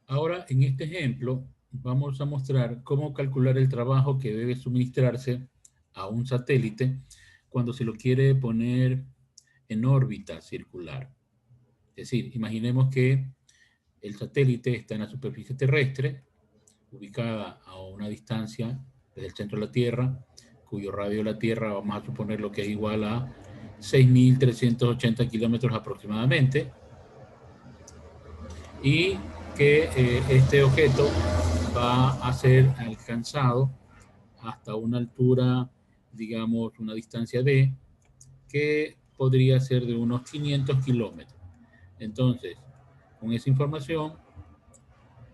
Ahora, en este ejemplo, vamos a mostrar cómo calcular el trabajo que debe suministrarse a un satélite cuando se lo quiere poner en órbita circular. Es decir, imaginemos que el satélite está en la superficie terrestre, ubicada a una distancia desde el centro de la Tierra, cuyo radio de la Tierra vamos a suponer lo que es igual a 6.380 kilómetros aproximadamente, y que este objeto va a ser alcanzado hasta una altura, digamos, una distancia D, que podría ser de unos 500 kilómetros. Entonces, con esa información,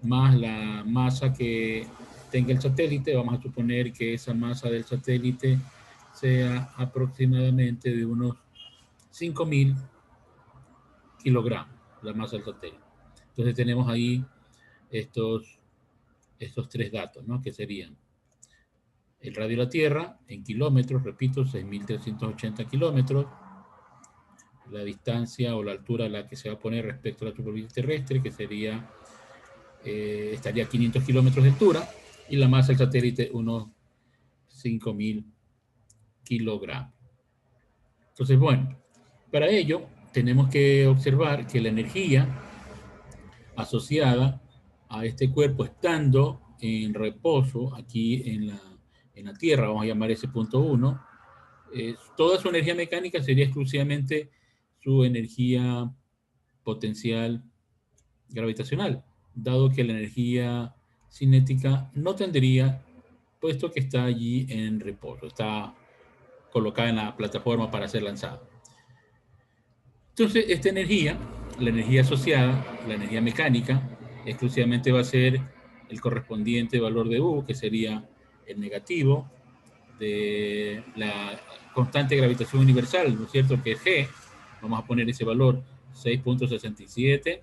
más la masa que tenga el satélite, vamos a suponer que esa masa del satélite sea aproximadamente de unos 5.000 kilogramos, la masa del satélite. Entonces tenemos ahí estos, estos tres datos, ¿no? Que serían el radio de la Tierra en kilómetros, repito, 6.380 kilómetros, la distancia o la altura a la que se va a poner respecto a la superficie terrestre, que sería, estaría a 500 kilómetros de altura, y la masa del satélite unos 5.000 kilogramos. Entonces, bueno, para ello tenemos que observar que la energía asociada a este cuerpo estando en reposo aquí en la Tierra, vamos a llamar ese punto 1, toda su energía mecánica sería exclusivamente su energía potencial gravitacional, dado que la energía cinética no tendría, puesto que está allí en reposo, está colocada en la plataforma para ser lanzada. Entonces, esta energía, la energía asociada, la energía mecánica, exclusivamente va a ser el correspondiente valor de U, que sería el negativo de la constante de gravitación universal, ¿no es cierto? Que es G. Vamos a poner ese valor 6.67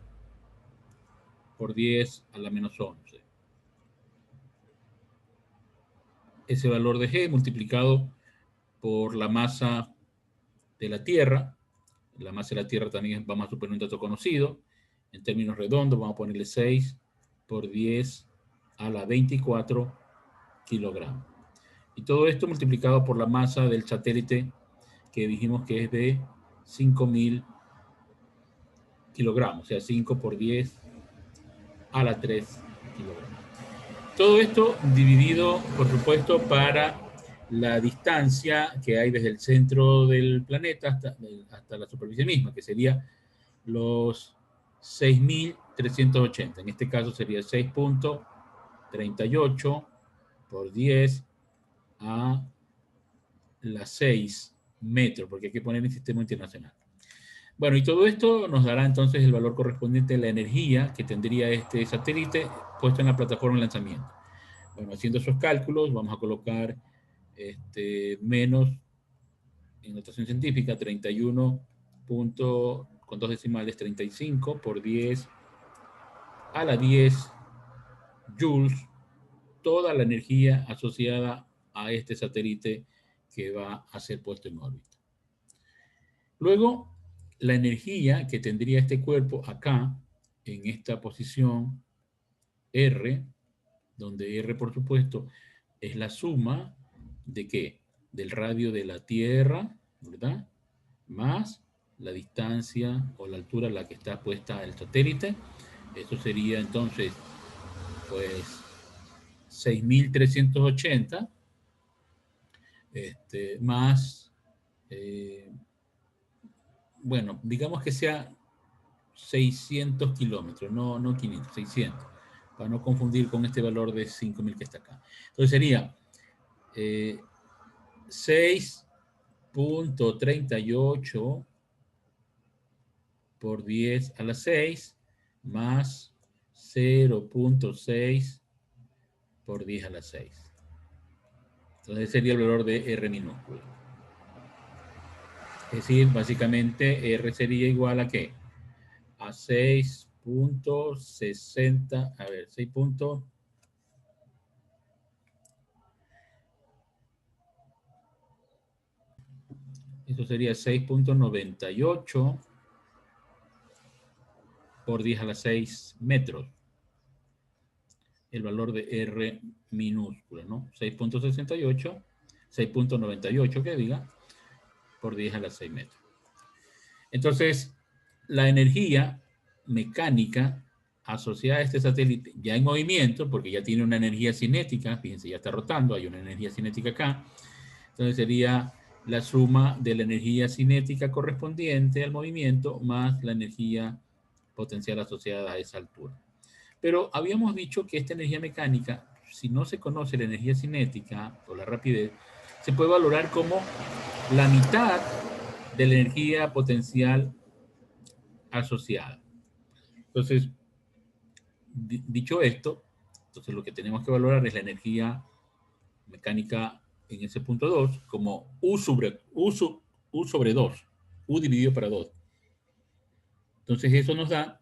por 10 a la menos 11. Ese valor de G multiplicado por la masa de la Tierra. La masa de la Tierra también vamos a suponer un dato conocido. En términos redondos vamos a ponerle 6 por 10 a la 24 kilogramos. Y todo esto multiplicado por la masa del satélite, que dijimos que es de 5.000 kilogramos, o sea, 5 por 10 a la 3 kilogramos. Todo esto dividido, por supuesto, para la distancia que hay desde el centro del planeta hasta la superficie misma, que sería los 6.380. En este caso sería 6.38 por 10 a la 6 metros, porque hay que poner el sistema internacional. Bueno, y todo esto nos dará entonces el valor correspondiente a la energía que tendría este satélite puesto en la plataforma de lanzamiento. Bueno, haciendo esos cálculos, vamos a colocar menos, en notación científica, 31 punto, con dos decimales, 35 por 10 a la 10 joules, toda la energía asociada a este satélite que va a ser puesto en órbita. Luego, la energía que tendría este cuerpo acá, en esta posición R, donde R, por supuesto, es la suma de ¿qué? Del radio de la Tierra, ¿verdad? Más la distancia o la altura a la que está puesta el satélite. Eso sería entonces, pues, 6.380 más, eh, bueno, digamos que sea 600 kilómetros, no 500, 600, para no confundir con este valor de 5.000 que está acá. Entonces sería 6.38 por 10 a la 6 más 0.6 por 10 a la 6. Entonces sería el valor de R minúscula. Es decir, básicamente R sería igual a ¿qué? A 6.60, a ver, 6. Eso sería 6.98 por 10 a la 6 metros. el valor de R minúscula, ¿no? 6.68, 6.98 que diga, por 10 a la 6 metros. Entonces, la energía mecánica asociada a este satélite ya en movimiento, porque ya tiene una energía cinética, fíjense, ya está rotando, hay una energía cinética acá, entonces sería la suma de la energía cinética correspondiente al movimiento más la energía potencial asociada a esa altura. Pero habíamos dicho que esta energía mecánica, si no se conoce la energía cinética o la rapidez, se puede valorar como la mitad de la energía potencial asociada. Entonces, dicho esto, entonces lo que tenemos que valorar es la energía mecánica en ese punto 2 como U sobre 2, U dividido para 2. Entonces eso nos da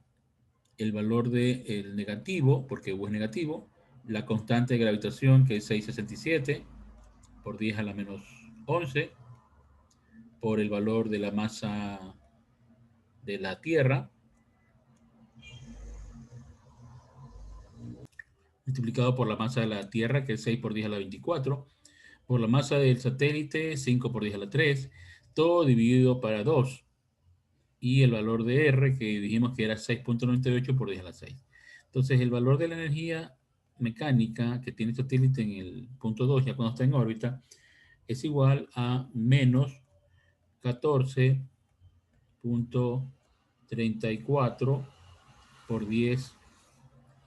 el valor del negativo, porque U es negativo, la constante de gravitación que es 667 por 10 a la menos 11, por el valor de la masa de la Tierra, multiplicado por la masa de la Tierra, que es 6 por 10 a la 24, por la masa del satélite, 5 por 10 a la 3, todo dividido para 2, y el valor de R, que dijimos que era 6.98 por 10 a la 6. Entonces, el valor de la energía mecánica que tiene el satélite en el punto 2, ya cuando está en órbita, es igual a menos 14.34 por 10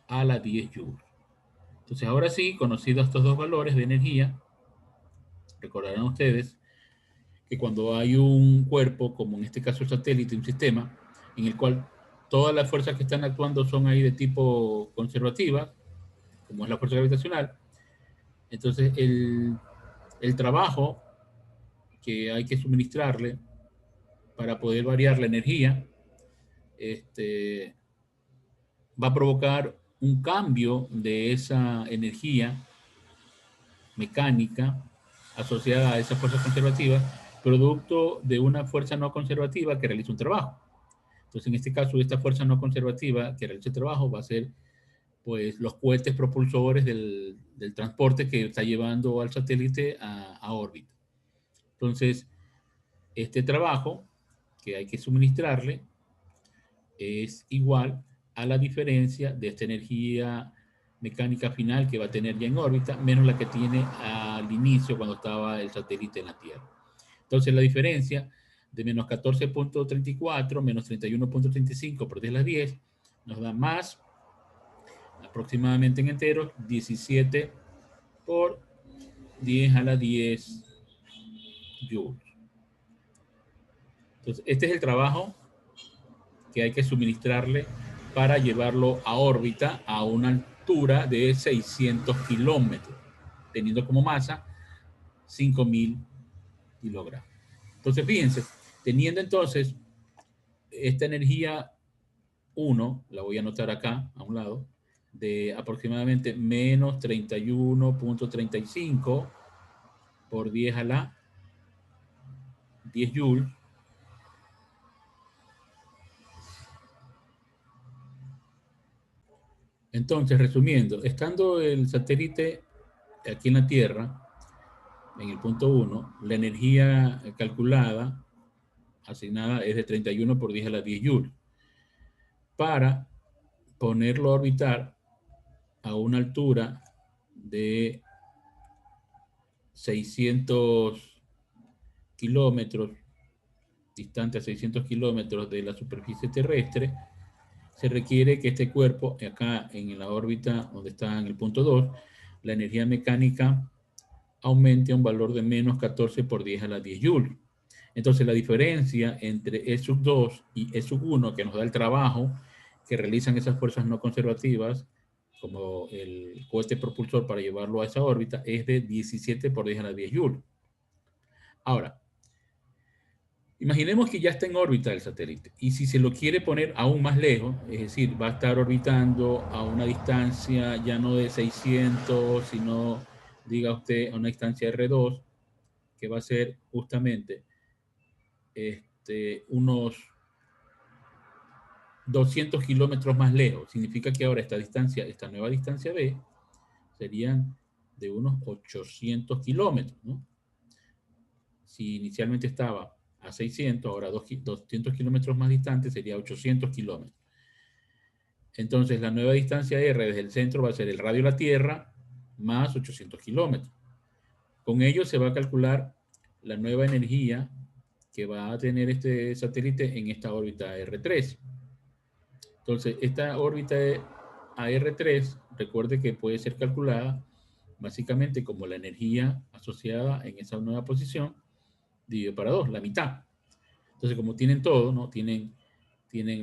a la 10 joules. Entonces, ahora sí, conocidos estos dos valores de energía, recordarán ustedes que cuando hay un cuerpo, como en este caso el satélite, un sistema, en el cual todas las fuerzas que están actuando son ahí de tipo conservativa, como es la fuerza gravitacional, entonces el trabajo que hay que suministrarle para poder variar la energía va a provocar un cambio de esa energía mecánica asociada a esa fuerza conservativa, producto de una fuerza no conservativa que realiza un trabajo. Entonces, en este caso, esta fuerza no conservativa que realiza el trabajo va a ser pues, los cohetes propulsores del transporte que está llevando al satélite a órbita. Entonces, este trabajo que hay que suministrarle es igual a la diferencia de esta energía mecánica final que va a tener ya en órbita, menos la que tiene al inicio cuando estaba el satélite en la Tierra. Entonces la diferencia de menos 14.34 menos 31.35 por 10 a la 10 nos da más, aproximadamente en enteros, 17 por 10 a la 10 joules. Entonces este es el trabajo que hay que suministrarle para llevarlo a órbita a una altura de 600 kilómetros, teniendo como masa 5.000 kilogramos. Entonces, fíjense, teniendo entonces esta energía 1, la voy a anotar acá a un lado, de aproximadamente menos 31.35 por 10 a la 10 joules. Entonces, resumiendo, estando el satélite aquí en la Tierra, en el punto 1, la energía calculada, asignada, es de 31 por 10 a la 10 joules. Para ponerlo a orbitar a una altura de 600 kilómetros, distante a 600 kilómetros de la superficie terrestre, se requiere que este cuerpo, acá en la órbita donde está en el punto 2, la energía mecánica aumente a un valor de menos 14 por 10 a la 10 joules. Entonces la diferencia entre E sub 2 y E sub 1, que nos da el trabajo que realizan esas fuerzas no conservativas, como el cohete propulsor para llevarlo a esa órbita, es de 17 por 10 a la 10 joules. Ahora, imaginemos que ya está en órbita el satélite y si se lo quiere poner aún más lejos, es decir, va a estar orbitando a una distancia ya no de 600, sino, diga usted, a una distancia R2, que va a ser justamente unos 200 kilómetros más lejos. Significa que ahora esta distancia, esta nueva distancia B, serían de unos 800 kilómetros, ¿no? Si inicialmente estaba a 600, ahora 200 kilómetros más distante sería 800 kilómetros. Entonces la nueva distancia R desde el centro va a ser el radio de la Tierra más 800 kilómetros. Con ello se va a calcular la nueva energía que va a tener este satélite en esta órbita R3. Entonces, esta órbita AR3, recuerde que puede ser calculada básicamente como la energía asociada en esa nueva posición dividido para 2, la mitad. Entonces, como tienen todo, ¿no? Tienen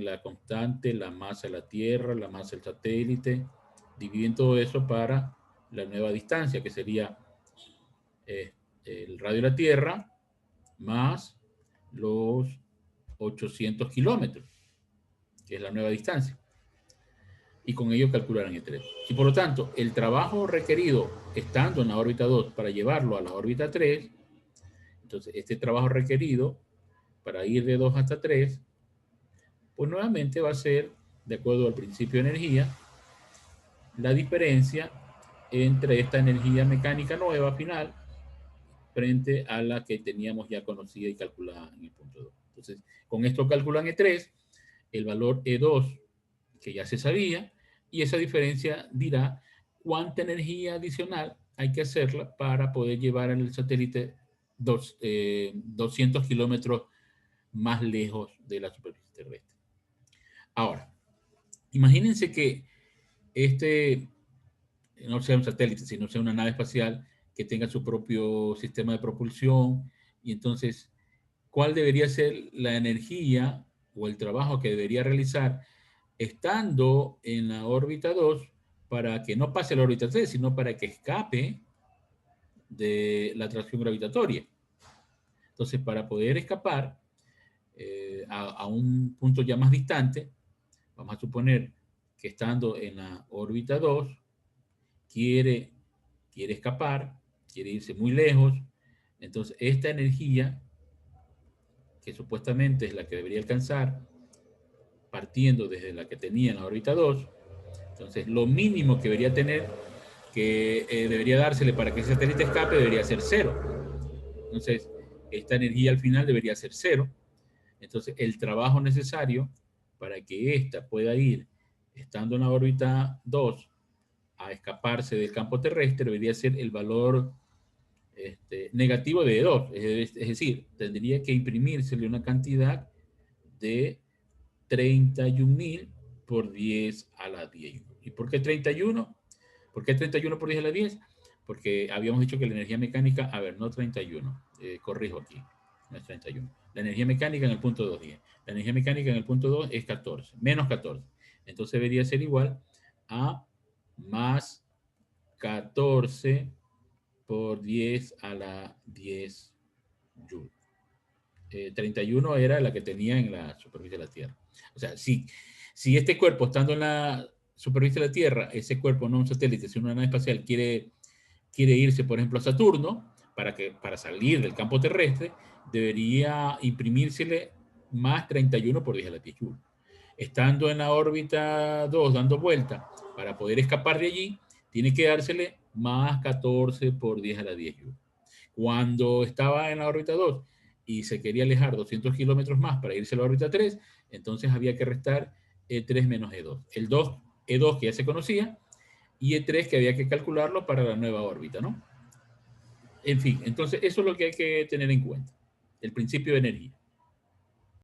la constante, la masa de la Tierra, la masa del satélite, dividen todo eso para la nueva distancia, que sería el radio de la Tierra más los 800 kilómetros, que es la nueva distancia. Y con ello calcularán el 3. Y por lo tanto, el trabajo requerido estando en la órbita 2 para llevarlo a la órbita 3, entonces este trabajo requerido para ir de 2 hasta 3, pues nuevamente va a ser, de acuerdo al principio de energía, la diferencia entre esta energía mecánica nueva final frente a la que teníamos ya conocida y calculada en el punto 2. Entonces, con esto calculan E3, el valor E2 que ya se sabía, y esa diferencia dirá cuánta energía adicional hay que hacerla para poder llevar al satélite 200 kilómetros más lejos de la superficie terrestre. Ahora, imagínense que no sea un satélite, sino sea una nave espacial que tenga su propio sistema de propulsión, y entonces, ¿cuál debería ser la energía o el trabajo que debería realizar estando en la órbita 2 para que no pase a la órbita 3, sino para que escape de la atracción gravitatoria? Entonces, para poder escapar a un punto ya más distante, vamos a suponer que estando en la órbita 2, quiere escapar, quiere irse muy lejos. Entonces, esta energía, que supuestamente es la que debería alcanzar, partiendo desde la que tenía en la órbita 2, entonces lo mínimo que debería tener, que debería dársele para que ese satélite escape, debería ser 0. Entonces, esta energía al final debería ser 0. Entonces, el trabajo necesario para que ésta pueda ir, estando en la órbita 2, a escaparse del campo terrestre, debería ser el valor negativo de 2. Es decir, tendría que imprimírsele una cantidad de 31.000 por 10 a la 10. ¿Y por qué 31? ¿Por qué 31 por 10 a la 10? Porque habíamos dicho que la energía mecánica, a ver, no 31, corrijo aquí, no es 31. La energía mecánica en el punto 2, 10. La energía mecánica en el punto 2 es 14, menos 14. Entonces debería ser igual a más 14 por 10 a la 10 joules. 31 era la que tenía en la superficie de la Tierra. O sea, si este cuerpo, estando en la superficie de la Tierra, ese cuerpo, no un satélite, sino una nave espacial, quiere irse, por ejemplo, a Saturno, para salir del campo terrestre, debería imprimírsele más 31 por 10 a la 10 joules. Estando en la órbita 2, dando vuelta, para poder escapar de allí, tiene que dársele más 14 por 10 a la 10 joules. Cuando estaba en la órbita 2 y se quería alejar 200 kilómetros más para irse a la órbita 3, entonces había que restar E3 menos E2. El E2 que ya se conocía, y E3 que había que calcularlo para la nueva órbita, ¿no? En fin, entonces eso es lo que hay que tener en cuenta, el principio de energía.